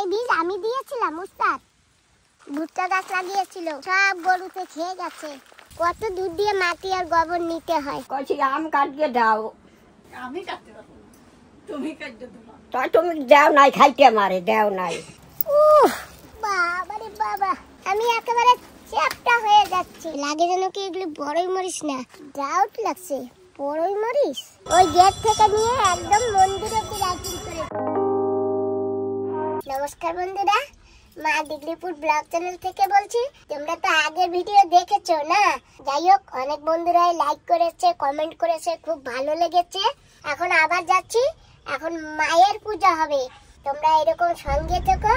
এই বীজ আমি দিয়েছিলাম উস্তাদ। ভুট্টা গাছ লাগিয়েছিল, সব গরুতে খেয়ে গেছে। কত দূর দিয়ে মাটি আর গোবর নিতে হয়। কইছি আম কাটিয়ে দাও। আমি কাটতে পারবো না, তুমি কাটতে দাও। তাই তুমি দাও নাই, খাইতে মারে দাও নাই। বাবা রে বাবা, আমি একেবারে চ্যাপটা হয়ে যাচ্ছি। লাগে যেন কি এগুলো বড়ই মরিচ না, ডাউট লাগছে বড়ই মরিচ। ওই গেট থেকে নিয়ে একদম মন্দির অব্দি রাইটিং করে। নমস্কার বন্ধুরা, মা ডিগ্রিপুর ব্লগ চ্যানেল থেকে বলছি। তোমরা তো আগের ভিডিও দেখেছো না? যাই হোক, অনেক বন্ধুরাই লাইক করেছে, কমেন্ট করেছে, খুব ভালো লেগেছে। এখন আবার যাচ্ছি, এখন মায়ের পূজা হবে। তোমরা এরকম সঙ্গে থেকো।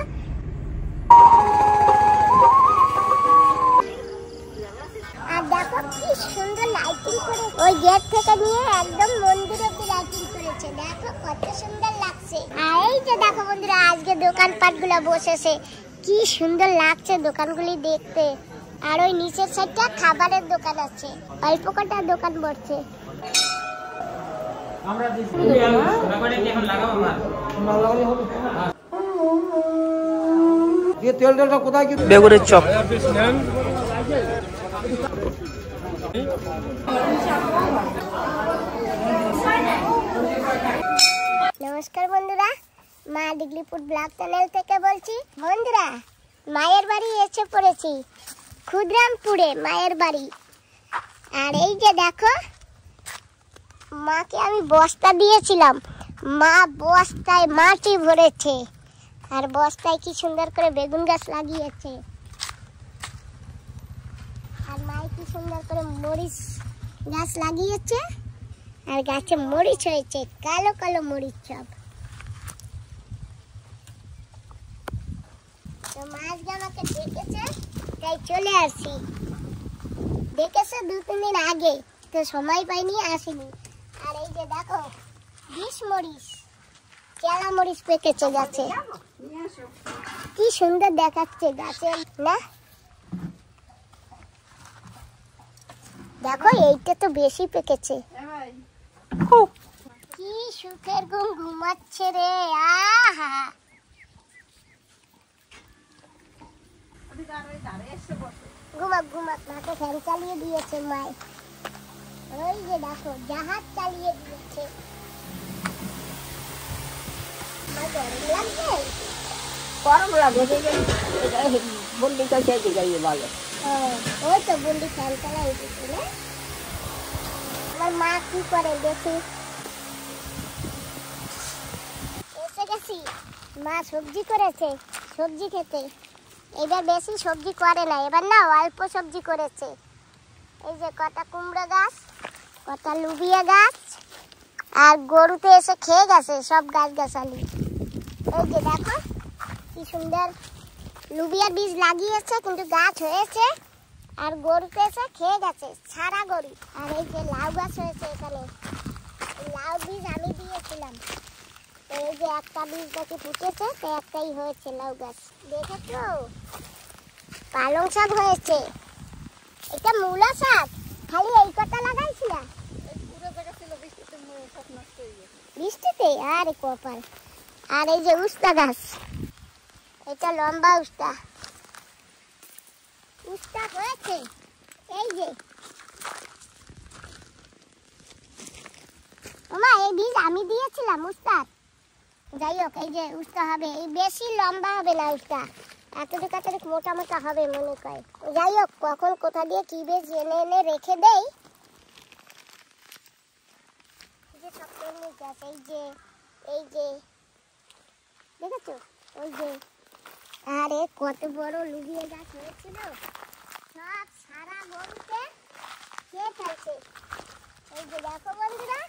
আর দেখো কি সুন্দর লাইটিং করে, ওই গেট থেকে নিয়ে একদম মন্দির অব্দি লাইটিং করেছে। দেখো কত সুন্দর লাগছে। আর এই যে দেখো বন্ধুরা, আজকে দোকানপাট গুলো বসেছে, কি সুন্দর লাগছে দোকানগুলি দেখতে। আর ওই নিচের সাইডটা খাবারের দোকান আছে, অল্প কটা দোকান বসছে। বেগুনের চপ। নমস্কার বন্ধুরা, মা ডিগ্রিপুর ব্লগ চ্যানেল থেকে বলছি। বন্ধুরা, মায়ের বাড়ি এসে পড়েছি, ক্ষুদ্রামপুরে মায়ের বাড়ি। আর এই যে দেখো, মাকে আমি বস্তা দিয়েছিলাম, মা বস্তায় মাটি ভরেছে। আর বস্তায় কি সুন্দর করে বেগুন গাছ লাগিয়েছে। আর মায়ে কি সুন্দর করে মরিচ গাছ লাগিয়েছে। আর গাছে মরিচ হয়েছে, কালো কালো মরিচ সব। তো মা আজকে আমাকে ডেকেছে, তাই চলে আসি। ডেকেছে 2-3 দিন আগে, তো সময় পাইনি, আসিনি। আর এই যে দেখো, বিষ মরিচ, চেলা মরিচ পেকেছে গাছে, কি সুন্দর দেখাচ্ছে গাছে না? দেখো এইটা তো বেশি পেকেছে। কি সুখের ঘুম ঘুমাচ্ছে রে, আহা। ঘুমাক ঘুমাক, মাকে ফ্যান চালিয়ে দিয়েছে মাই। ওই যে দেখো, জাহাজ চালিয়ে দিয়েছে। গরম লাগে, বন্দি কাছে দিকে বলে। ওই তো বন্দি ফ্যান চালাই দিচ্ছে না? আমার মা কি করে দেখি। এসে গেছি, মা সবজি করেছে, সবজি খেতে। এবার বেশি সবজি করে না, এবার না অল্প সবজি করেছে। এই যে কটা কুমড়ো গাছ, কটা লুবিয়া গাছ, আর গরুতে এসে খেয়ে গেছে সব গাছ গাছালি। এই যে দেখো কি সুন্দর লুবিয়ার বীজ লাগিয়েছে, কিন্তু গাছ হয়েছে। আর গরুতে এসে খেয়ে গেছে সারা গরু। আর এই যে লাউ গাছ হয়েছে এখানে, লাউ বীজ আমি দিয়েছিলাম। এই যে একটা বীজ নাকি ফুটেছে, তো একটাই হয়েছে লাউ গাছ। দেখেছো, পালং শাক হয়েছে। এটা মূলা শাক, খালি এই কটা লাগাইছিলাম। বৃষ্টিতে আরে কপাল। আর এই যে উস্তা গাছ, এটা লম্বা উস্তা, উস্তা হয়েছে। এই যে ওমা, এই বীজ আমি দিয়েছিলাম উস্তা। যাই হোক, এই যে উস্তা হবে, এই বেশি লম্বা হবে না উস্তা, এতটুক মোটা মোটা হবে মনে হয়। যাই হোক, কখন কোথা দিয়ে কি বীজ এনে এনে রেখে দেই। এই যে দেখেছো, ওই যে, আরে কত বড় লুবিয়া গাছ হয়েছিল, সব সারা গরুতে খেয়ে ফেলছে। এই যে দেখো বন্ধুরা,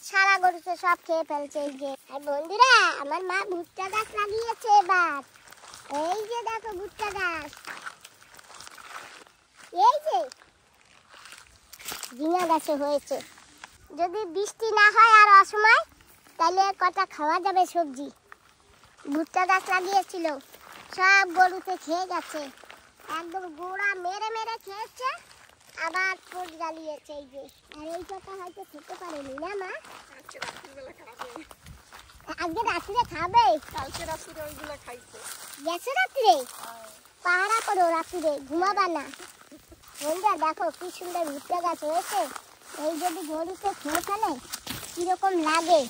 সারা গরুতে সব খেয়ে ফেলছে। এই যে, আর বন্ধুরা, আমার মা ভুট্টা গাছ লাগিয়েছে এবার। এই যে দেখো ভুট্টা গাছ, এই যে ঝিঙা গাছে হয়েছে। যদি বৃষ্টি না হয় আর অসময়, তাহলে কটা খাওয়া যাবে সবজি। ভুট্টা গাছ লাগিয়েছিল, সব গরুতে খেয়ে গেছে, একদম গোড়া মেরে মেরে খেয়েছে। আবার ফুল জ্বালিয়েছে। এই যে, আর এই কথা হয়তো খেতে পারেনি না মা? আজকে রাত্রে খাবে? কালকে রাত্রে ওইগুলো খাইছে। গেছে রাত্রে? পাহারা করো রাত্রে, ঘুমাবা না। বন্ধুরা দেখো কি সুন্দর ভুট্টা গাছ হয়েছে। এই যদি গরুকে খেয়ে ফেলে কিরকম লাগে।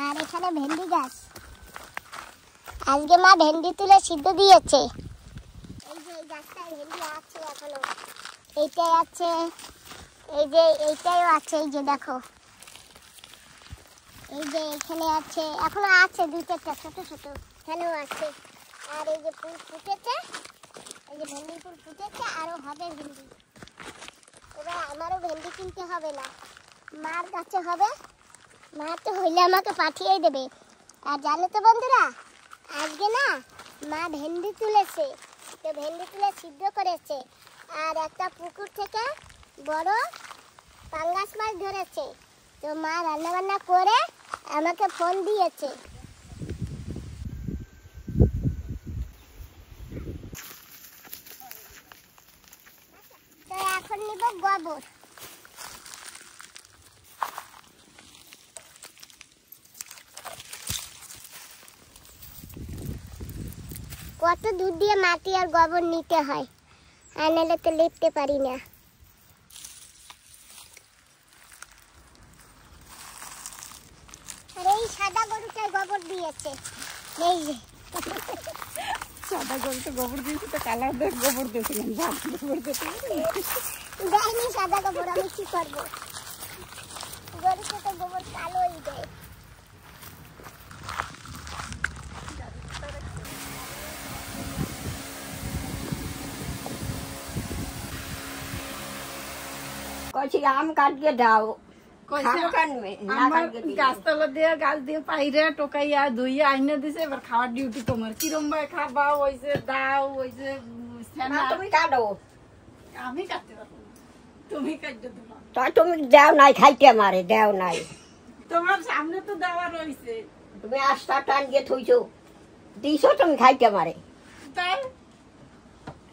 আর এখানে ভেন্ডি গাছ, আজকে মা ভেন্ডি তুলে সিদ্ধ দিয়েছে। এই যে এই গাছটায় ভেন্ডি আছে এখনো, এইটাই আছে, এই যে এইটাইও আছে। এই যে দেখো, এই যে এখানে আছে, এখনো আছে দুই চারটা ছোট ছোট, এখানেও আছে। আর এই যে ফুল ফুটেছে, এই যে ভেন্ডি ফুল ফুটেছে, আরো হবে ভেন্ডি। এবার আমারও ভেন্ডি কিনতে হবে না, মার কাছে হবে। মা তো হইলে আমাকে পাঠিয়ে দেবে। আর জানো তো বন্ধুরা, আজকে না মা ভেন্ডি তুলেছে, তো ভেন্ডি তুলে সিদ্ধ করেছে। আর একটা পুকুর থেকে বড় পাঙ্গাস মাছ ধরেছে, তো মা রান্না বান্না করে আমাকে ফোন দিয়েছে। তো এখন নিব গোবর। কত দূর দিয়ে মাটি আর গোবর নিতে হয়, আর নাহলে তো লিখতে পারি না। আর এই সাদা গরুটাই গোবর দিয়েছে, এই যে সাদা গরুতে গোবর দিয়েছি, তো কালার দেখ গোবর দিয়েছিলাম, গোবর দিতে দেয়নি সাদা গোবর, আমি কি করবো? গরুকে তো গোবর কালোই দেয়। কইছি আম কাটিয়ে দাও। খাবো কেন না আমার কাটিয়ে দিলে? গাছতলা দিয়ে গাছ দিয়ে পাইরে টোকাইয়া ধুইয়া আইনা দিছে। এবার খাওয়ার ডিউটি তোমার। কিরম ভাই খাবা, ওই যে দাও, ওই যে না, তুমি কাটো। আমি কাটতে পারবো না, তুমি কাটতে দেবা। তা তুমি দেও নাই খাইতে মারে, দেও নাই। তোমার সামনে তো দেওয়া রয়েছে, তুমি আস্তা টান দিয়ে থইছো, দিছো তুমি খাইতে মারে, তাই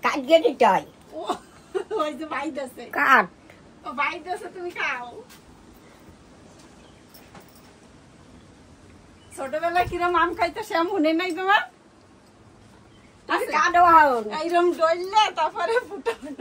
কাটিয়ে দিতে হয়। ও ওই যে ভাই দেশে, কাট। ও ভাই দেশে তুমি খাও। ছোটবেলায় কিরম আম খাইতে সে মনে নাই তোমার? তুমি কাটো হন। এইরম ডললে তারপরে ফুটাবে,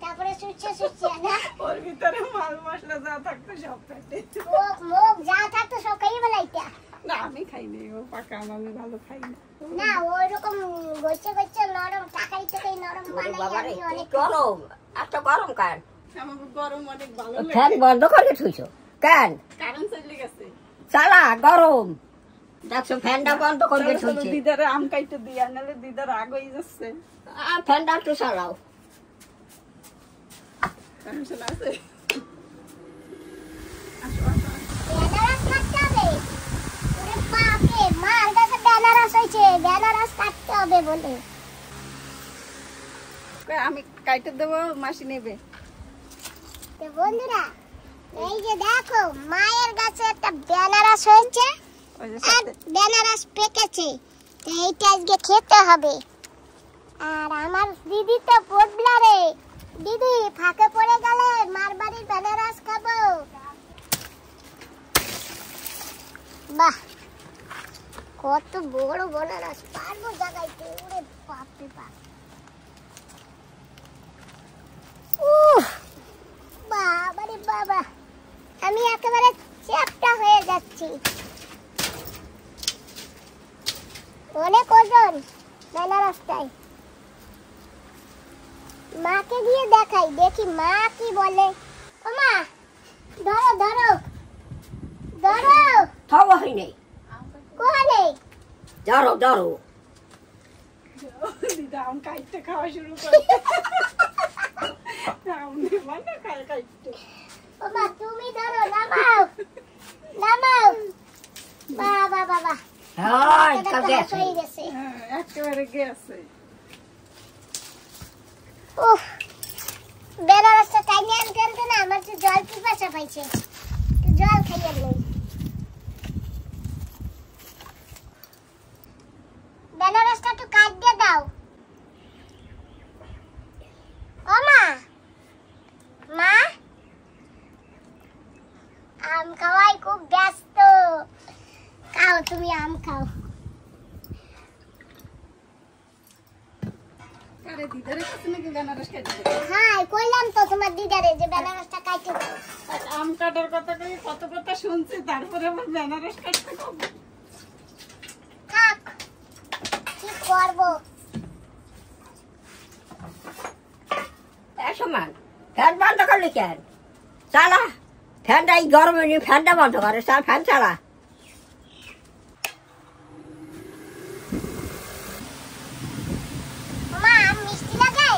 তারপরে সুচ্ছে সুচ্ছে না, ওর ভিতরে মাল মশলা যা থাকতো সব কাটে। মুখ মুখ যা থাকতো সব খাইয়ে বেলাইটা। না আমি খাইনি, ও পাকা আম আমি ভালো খাই না। না ওইরকম গইছে গইছে নরম টাকাই টাকাই নরম ওরে বানাই বাবা রে, আমি কি অনেক গরম, এত গরম কেন? আমার গরম অনেক ভালো ফ্যান লাগে, বন্ধ করে থইছো কেন? কারেন্ট চলে গেছে। চালা গরম, দেখছো ফ্যানটা বন্ধ করে চলো, চলো, থইছে। দিদারে আম খাইতে দিয়া, নাহলে দিদার আগ হয়ে যাচ্ছে। ফ্যানটা একটু চালাও। টেনশন আছে। বেনারস কাটতে হবে। ওরে বাপরে, মার কাছে বেনারস হয়েছে, বেনারস কাটতে হবে বলে। কই আমি কাইতে দেবো, মাসি নেবে। তো বন্ধুরা এই যে দেখো মায়ের কাছে একটা বেনারস হয়েছে ওই যে আর সাথে বেনারস পেকেছে, তো এইটা আজকে খেতে হবে। আর আমার দিদি তো পড়লা রে, দিদি ফাঁকে পড়ে গেলে মার বাড়ির বেনারস খাবো। বাহ কত বড় বেনারস, পারবো জাগাইতে? ওরে বাপরে বাপ, বাবা রে বাবা, আমি একেবারে চ্যাপটা হয়ে যাচ্ছি। অনেক ওজন বেনারসটাই। মাকে গিয়ে দেখাই, দেখি মা কি বলে। ও মা, ধরো ধরো ধরো, খাওয়া হয় নাই, কোহানে ধরো ধরো। দিদা আম খাইতে খাওয়া শুরু করে। আম নেবা না, খাইতে। ও মা তুমি ধরো, নামাও নামাও। বাবা বাবা, হ্যাঁ, এটা তা তো গেছে। হয়ে গেছে। হ্যাঁ একেবারে গেছে। উফ, বেনারসটা টাইনে আনতে আনতে না আমার তো জল পিপাসা পাইছে, একটু জল খাইয়ে লই। বেনারসটা একটু কাট দিয়ে দাও। ও মা, মা আম খাওয়াই খুব আম খাও। আরে দিদারে কাছে নাকি বেনারস খাইতে হ্যাঁ কইলাম তো তোমার দিদারে যে বেনারসটা কাইতে দাও। আম কাটার কথা কই কত কথা শুনছি, তারপরে আবার বেনারস কাটতে কবে? থাক কি করবো। সমান ফ্যান বন্ধ করলি কেন? চালা ফ্যানটা, এই গরমে নিয়ে ফ্যানটা বন্ধ করে, ফ্যান চালা। মা আম মিষ্টি লাগে?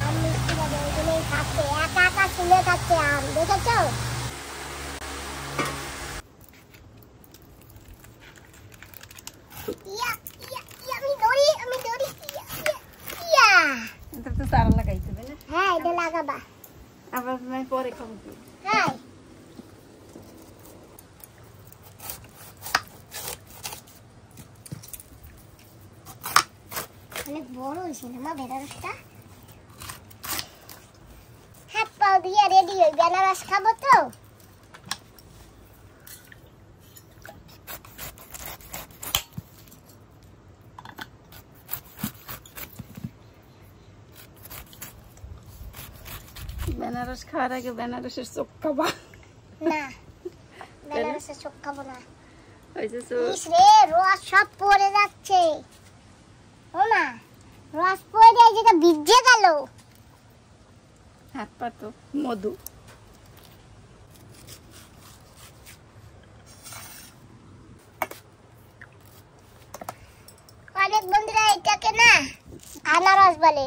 আম মিষ্টি লাগে ওই জন্যই খাচ্ছে, একা একা তুলে খাচ্ছে আম, দেখেছো? ইয়া ইয়া ইয়া আমি দৌড়ি ইয়া ইয়া ইয়া। এটা তো সারা লাগাইতে হবে না? হ্যাঁ এটা লাগাবা। আবার আমি পরে খাবো। হ্যাঁ অনেক বড় হয়েছে না মা বেনারসটা। হাত পাও দিয়ে রেডি হই, বেনারস খাবো তো। বেনারস খাওয়ার আগে বেনারসের চোখ খাবা। না বেনারসের চোখ খাবো না। ওই যে ইস রে রস সব পড়ে যাচ্ছে। ও মা রস পড়ে এই যেটা ভিজে গেল। হাত পা তো মধু। অনেক বন্ধুরা এটাকে না আনারস বলে।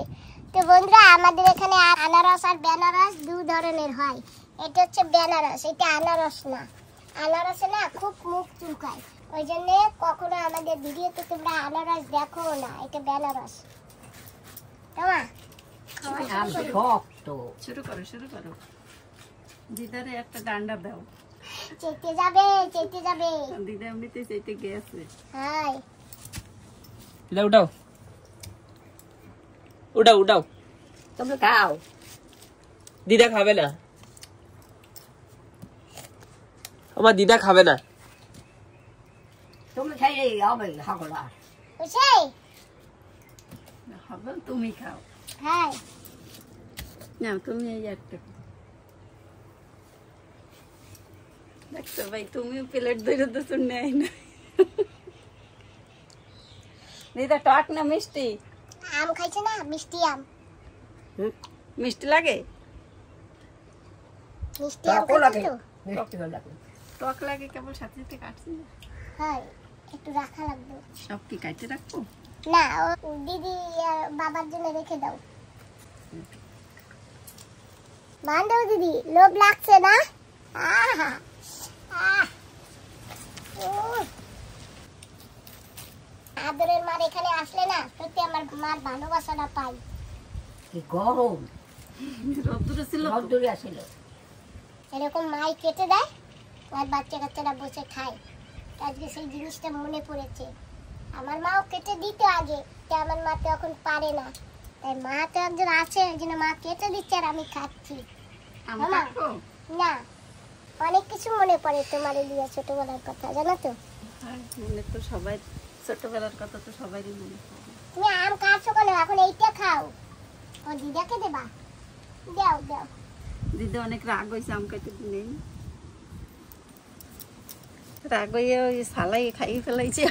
তো বন্ধুরা আমাদের এখানে আনারস আর বেনারস দু ধরনের হয়। এটা হচ্ছে বেনারস, এটা আনারস না। আনারসে না খুব মুখ চুলকায়, ওই জন্য কখনো আমাদের ভিডিওতে তোমরা আনারস দেখো না, এটা বেনারস। তোমা শক্ত শুরু করো শুরু করো। দিদারে একটা ডান্ডা দাও। চেটে যাবে চেটে যাবে। দিদা এমনিতে চেটে গেছে। হাই উঠাও উঠাও উঠাও উঠাও। তুমি খাও। দিদা খাবে না, আমার দিদা খাবে না। তুমি খাইলে হবে সকলা। বুঝছে? হবে তুমি খাও। হাই না তুমি এই একটা দেখছো ভাই, তুমিও প্লেট ধরে তো নেই না। দিদা টক না মিষ্টি? আম খাইছে না, মিষ্টি আম। মিষ্টি লাগে? মিষ্টি আম টকও লাগে। খাইছে তো? মিষ্টি লাগে। টক লাগে কেবল সাথে সাথে কাটছি না। হাই একটু রাখা লাগবে। সব কি কাটতে রাখবো? না ও দিদি আর বাবার জন্য রেখে দাও। বান্ধব দিদি লোভ লাগছে না? আহা আহ আদরের মার এখানে আসলে না সত্যি আমার মার ভালোবাসাটা পাই। কি গরম, রোদ্দুরে ছিল তো। রোদ্দুরে আসিল। এরকম মাই কেটে দেয় আর বাচ্চা কাচ্চারা বসে খায়। আজকে সেই জিনিসটা মনে পড়েছে। আমার মাও কেটে দিত আগে, তো আমার মা তো এখন পারে না, তাই মা তো একজন আছে, ওই জন্য মা কেটে দিচ্ছে আর আমি খাচ্ছি। আম মামা। কাটবো? না অনেক কিছু মনে পড়ে তোমার দিয়ে ছোটবেলার কথা, জানো তো? হ্যাঁ, মনে তো সবাই, ছোটবেলার কথা তো সবারই মনে পড়ে। তুমি আম খাচ্ছো কেন? এখন এইটা খাও। ও দিদাকে দেবা? দাও দাও। দিদি অনেক রাগ হয়েছে আম খাইতে নেই, রাগ হয়ে ওই সালাই খাইয়ে ফেলাইছে।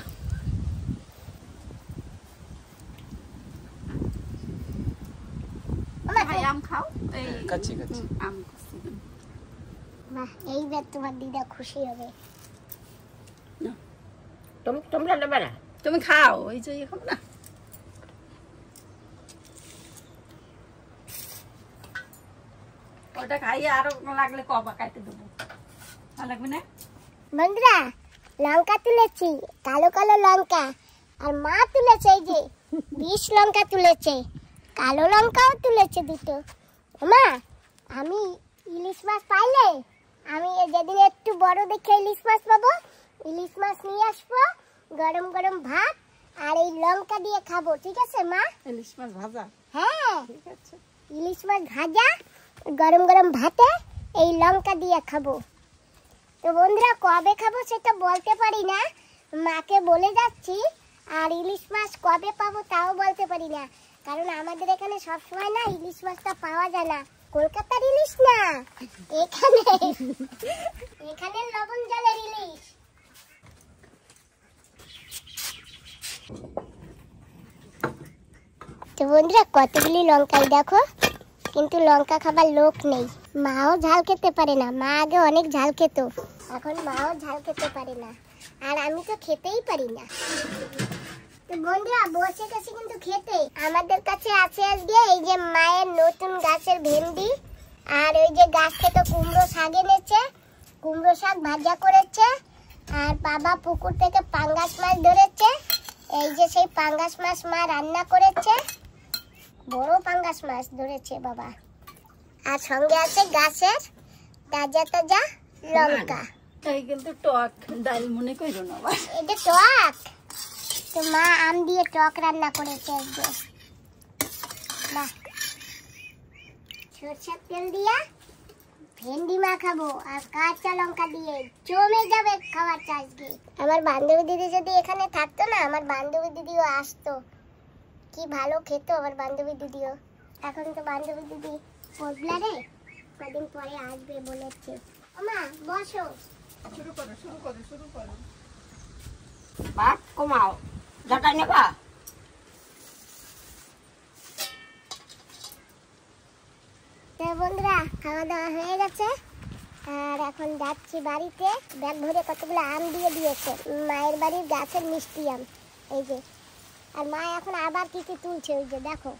ভাই আম খাও। এই খাচ্ছি, খাচ্ছি। আম খাচ্ছি। বাহ এইবার তোমার দিদা খুশি হবে। তোমরা নেবে না? তুমি খাও, ওই যে এখন না ওটা খাইয়ে আরো লাগলে কবা কাটতে দেবো, ভালো লাগবে না? বন্ধুরা লঙ্কা তুলেছি, কালো কালো লঙ্কা, আর মা তুলেছে এই যে 20 লঙ্কা তুলেছে, কালো লঙ্কাও তুলেছে দুটো। মা আমি ইলিশ মাছ পাইলে আমি যেদিন একটু বড় দেখে ইলিশ মাছ পাবো, ইলিশ মাছ নিয়ে আসবো, গরম গরম ভাত আর এই লঙ্কা দিয়ে খাবো, ঠিক আছে মা? ইলিশ মাছ ভাজা? হ্যাঁ ঠিক আছে। ইলিশ মাছ ভাজা গরম গরম ভাতে এই লঙ্কা দিয়ে খাবো। তো বন্ধুরা কবে খাবো সেটা বলতে পারি না, মাকে বলে যাচ্ছি। আর ইলিশ মাছ কবে পাবো তাও বলতে পারি না, কারণ আমাদের এখানে সবসময় না ইলিশ মাছটা পাওয়া যায় না। কলকাতার ইলিশ না, এখানে এখানে লবণ জলের ইলিশ। তো বন্ধুরা কতগুলি লঙ্কাই দেখো, কিন্তু লঙ্কা খাবার লোক নেই। মাও ঝাল খেতে পারে না, মা আগে অনেক ঝাল খেত, এখন মাও ঝাল খেতে পারে না, আর আমি তো খেতেই পারি না। তো বন্ধুরা বসে গেছি কিন্তু খেতে। আমাদের কাছে আছে আজকে এই যে মায়ের নতুন গাছের ভেন্ডি, আর ওই যে গাছ থেকে কুমড়ো শাক এনেছে, কুমড়ো শাক ভাজা করেছে, আর বাবা পুকুর থেকে পাঙ্গাস মাছ ধরেছে। এই যে সেই পাঙ্গাস মাছ মা রান্না করেছে, বড় পাঙ্গাস মাছ ধরেছে বাবা। আর সঙ্গে আছে গাছের তাজা তাজা লঙ্কা। এই কিন্তু টক ডাল মনে করো না বাস। এটা টক, তো মা আম দিয়ে টক রান্না করেছে আজকে। বাহ, সরষের তেল দিয়া ভেন্ডি মাখাবো আর কাঁচা লঙ্কা দিয়ে জমে যাবে খাবারটা আজকে। আমার বান্ধবী দিদি যদি এখানে থাকতো না, আমার বান্ধবী দিদিও আসতো, কি ভালো খেতো আমার বান্ধবী দিদিও। এখন তো বান্ধবী দিদি বদলারে, কদিন পরে আসবে বলেছে। ওমা বসো। শুরু করো শুরু করো শুরু করো। ভাত কমাও, যাটা নেবা। তো বন্ধুরা খাওয়া দাওয়া হয়ে গেছে, আর এখন যাচ্ছি বাড়িতে। ব্যাগ ভরে কতগুলো আম দিয়ে দিয়েছে, মায়ের বাড়ির গাছের মিষ্টি আম এই যে। আর মা এখন আবার কি কি তুলছে, ওই যে দেখো।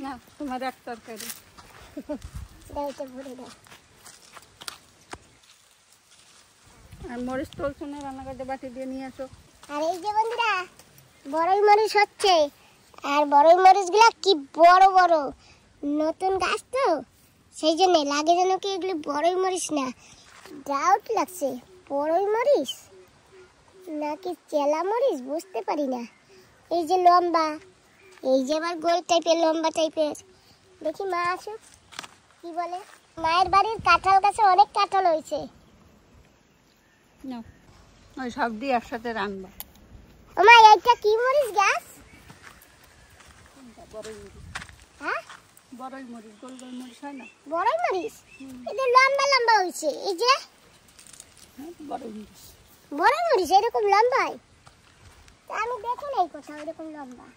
না তোমার এক তরকারি। দাইতে ভরে দাও। আর মরিচ তলছো না, রান্না করতে বাটি দিয়ে নিয়ে আসো। আর এই যে বন্ধুরা বড়ই মরিচ হচ্ছে, আর বড়ই মরিচ গুলা কি বড় বড়, নতুন গাছ তো সেই জন্য লাগে যেন কি এগুলো বড়ই মরিচ না। ডাউট লাগছে বড়ই মরিচ নাকি চেলা মরিচ বুঝতে পারি না। এই যে লম্বা, এই যে আবার গোল টাইপের লম্বা টাইপের। দেখি মা আসুক কি বলে। মায়ের বাড়ির কাঁঠাল গাছে অনেক কাঁঠাল হয়েছে। নাও, ওই সব দিয়ে একসাথে রান্না। ও মা এইটা কি মরিচ গাছ? বড়ই মরিচ, হ্যাঁ বড়ই মরিচ, গোল গোল মরিচ হয় না? বড়ই মরিচ, এটা লম্বা লম্বা হয়েছে। এই যে হ্যাঁ বড়ই মরিচ। বড়ই মরিচ এরকম লম্বা হয়? তা আমি দেখি নাই কোথাও এরকম লম্বা।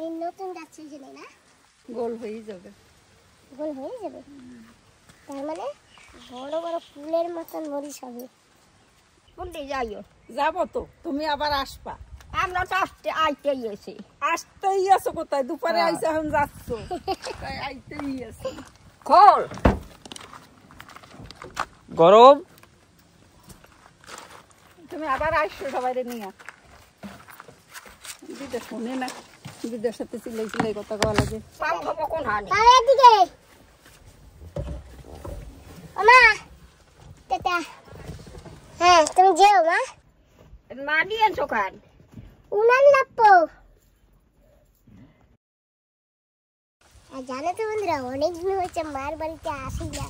এই নতুন গাছ এই জন্য না, গোল হয়ে যাবে। গোল হয়ে যাবে, তার মানে বড় বড় ফুলের মতন মরিচ হবে। কোনটি যাইও, যাবো তো, তুমি আবার আসবা। আমরা তো আইতেই এসি। আসতেই আছো কোথায়? দুপুরে হ্যাঁ। আইসা এখন যাচ্ছ, তাই আইতেই আছো। খোল। গরম। তুমি আবার আসছো সবাই নিয়ে। দিদা শোনে না, দিদার সাথে চিল্লাই চিল্লাই কথা কওয়া লাগে। পাম খাবো কোন হানি। তাও এদিকে ও মা, টাটা। হ্যাঁ তুমি যেও মা। মা দিয়েছো খান। উনান লাপ্পো। আর জানো তো বন্ধুরা অনেক দিন হয়েছে মার বাড়িতে আসি না।